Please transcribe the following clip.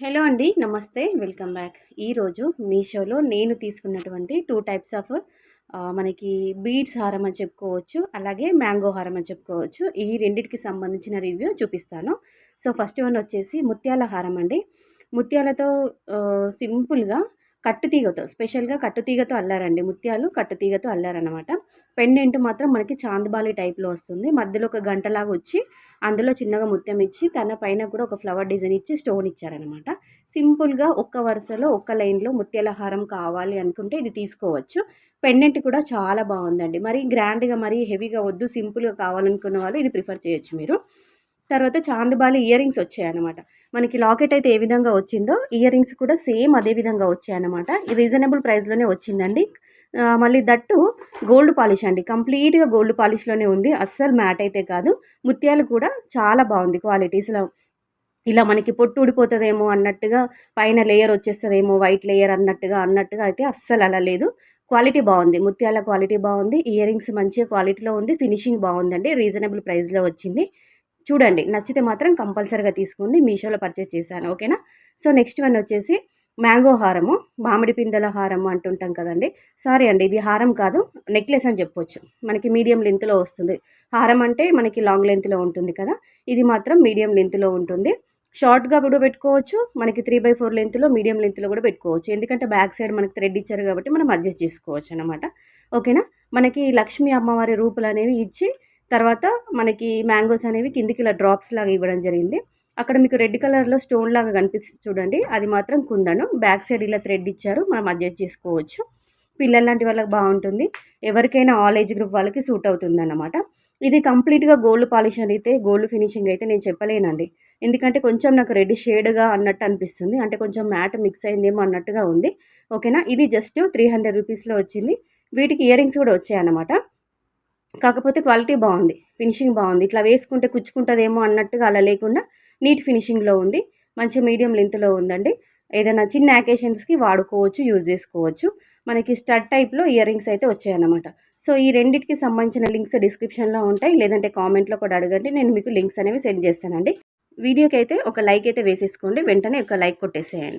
Hello అండి, నమస్తే, welcome back. ఈరోజు మీషోలో నేను తీసుకున్నటువంటి 2 టైప్స్ ఆఫ్ మనకి బీడ్స్ హారం అని చెప్పుకోవచ్చు, అలాగే మ్యాంగో హారం అని చెప్పుకోవచ్చు. ఈ రెండిటికి సంబంధించిన రివ్యూ చూపిస్తాను. సో ఫస్ట్ వన్ వచ్చేసి ముత్యాల హారం అండి. ముత్యాలతో సింపుల్గా కట్టుతీగతో, స్పెషల్గా కట్టుతీగతో అల్లారండి. ముత్యాలు కట్టుతీగతో అల్లారనమాట. పెండెంట్ మాత్రం మనకి చాందబాలి టైప్లో వస్తుంది. మధ్యలో ఒక గంటలాగా వచ్చి అందులో చిన్నగా ముత్యం ఇచ్చి తన పైన కూడా ఒక ఫ్లవర్ డిజైన్ ఇచ్చి స్టోన్ ఇచ్చారనమాట. సింపుల్గా ఒక్క వరుసలో ఒక్క లైన్లో ముత్యాల హారం కావాలి అనుకుంటే ఇది తీసుకోవచ్చు. పెండెంట్ కూడా చాలా బాగుందండి. మరి గ్రాండ్గా మరీ హెవీగా వద్దు, సింపుల్గా కావాలనుకున్న వాళ్ళు ఇది ప్రిఫర్ చేయొచ్చు మీరు. తర్వాత చాందబాలి ఇయర్ రింగ్స్ వచ్చాయన్నమాట. మనకి లాకెట్ అయితే ఏ విధంగా వచ్చిందో ఇయర్ రింగ్స్ కూడా సేమ్ అదే విధంగా వచ్చాయన్నమాట. రీజనబుల్ ప్రైస్లోనే వచ్చిందండి. మళ్ళీ దట్టు గోల్డ్ పాలిష్ అండి, కంప్లీట్గా గోల్డ్ పాలిష్లోనే ఉంది, అస్సలు మ్యాట్ అయితే కాదు. ముత్యాలు కూడా చాలా బాగుంది క్వాలిటీస్లో. ఇలా మనకి పొట్టు ఊడిపోతుందేమో అన్నట్టుగా, పైన లేయర్ వచ్చేస్తుందేమో వైట్ లేయర్ అన్నట్టుగా అయితే అస్సలు అలా లేదు. క్వాలిటీ బాగుంది, ముత్యాల క్వాలిటీ బాగుంది. ఇయర్ రింగ్స్ మంచిగా క్వాలిటీలో ఉంది, ఫినిషింగ్ బాగుందండి, రీజనబుల్ ప్రైస్లో వచ్చింది. చూడండి, నచ్చితే మాత్రం కంపల్సరీగా తీసుకోండి. మీషోలో పర్చేస్ చేశాను, ఓకేనా. సో నెక్స్ట్ వన్ వచ్చేసి మ్యాంగో హారము, మామిడి పిందెల హారము అంటుంటాం కదండి. సారీ అండి, ఇది హారం కాదు, నెక్లెస్ అని చెప్పొచ్చు. మనకి మీడియం లెంత్లో వస్తుంది. హారం అంటే మనకి లాంగ్ లెంత్లో ఉంటుంది కదా, ఇది మాత్రం మీడియం లెంత్లో ఉంటుంది. షార్ట్గా కూడా పెట్టుకోవచ్చు, మనకి 3/4 లెంత్లో, మీడియం లెంత్లో కూడా పెట్టుకోవచ్చు. ఎందుకంటే బ్యాక్ సైడ్ మనకి థ్రెడ్ ఇచ్చారు కాబట్టి మనం అడ్జస్ట్ చేసుకోవచ్చు అనమాట, ఓకేనా. మనకి లక్ష్మీ అమ్మవారి రూపులు అనేవి ఇచ్చి తర్వాత మనకి మ్యాంగోస్ అనేవి కిందికి ఇలా డ్రాప్స్ లాగా ఇవ్వడం జరిగింది. అక్కడ మీకు రెడ్ కలర్లో స్టోన్ లాగా కనిపిస్తుంది చూడండి, అది మాత్రం కుందను. బ్యాక్ సైడ్ ఇలా థ్రెడ్ ఇచ్చారు, మనం అడ్జస్ట్ చేసుకోవచ్చు. పిల్లల లాంటి వాళ్ళకి బాగుంటుంది, ఎవరికైనా ఆల్ ఏజ్ గ్రూప్ వాళ్ళకి సూట్ అవుతుంది అన్నమాట. ఇది కంప్లీట్గా గోల్డ్ పాలిష్ అయితే, గోల్డ్ ఫినిషింగ్ అయితే నేను చెప్పలేనండి. ఎందుకంటే కొంచెం నాకు రెడ్ షేడ్గా అన్నట్టు అనిపిస్తుంది, అంటే కొంచెం మ్యాట్ మిక్స్ అయిందేమో అన్నట్టుగా ఉంది, ఓకేనా. ఇది జస్ట్ 300 రూపీస్లో వచ్చింది. వీటికి ఇయర్ రింగ్స్ కూడా వచ్చాయి అన్నమాట. కాకపోతే క్వాలిటీ బాగుంది, ఫినిషింగ్ బాగుంది. ఇట్లా వేసుకుంటే కుచ్చుకుంటుందేమో అన్నట్టుగా అలా లేకుండా నీట్ ఫినిషింగ్లో ఉంది, మంచి మీడియం లెంత్లో ఉందండి. ఏదైనా చిన్న అకేషన్స్కి వాడుకోవచ్చు, యూజ్ చేసుకోవచ్చు. మనకి స్టడ్ టైప్లో ఇయర్ రింగ్స్ అయితే వచ్చాయన్నమాట. సో ఈ రెండింటికి సంబంధించిన లింక్స్ డిస్క్రిప్షన్లో ఉంటాయి, లేదంటే కామెంట్లో కూడా అడగండి, నేను మీకు లింక్స్ అనేవి సెండ్ చేస్తానండి. వీడియోకి అయితే ఒక లైక్ అయితే వేసేసుకోండి, వెంటనే ఒక లైక్ కొట్టేసేయండి.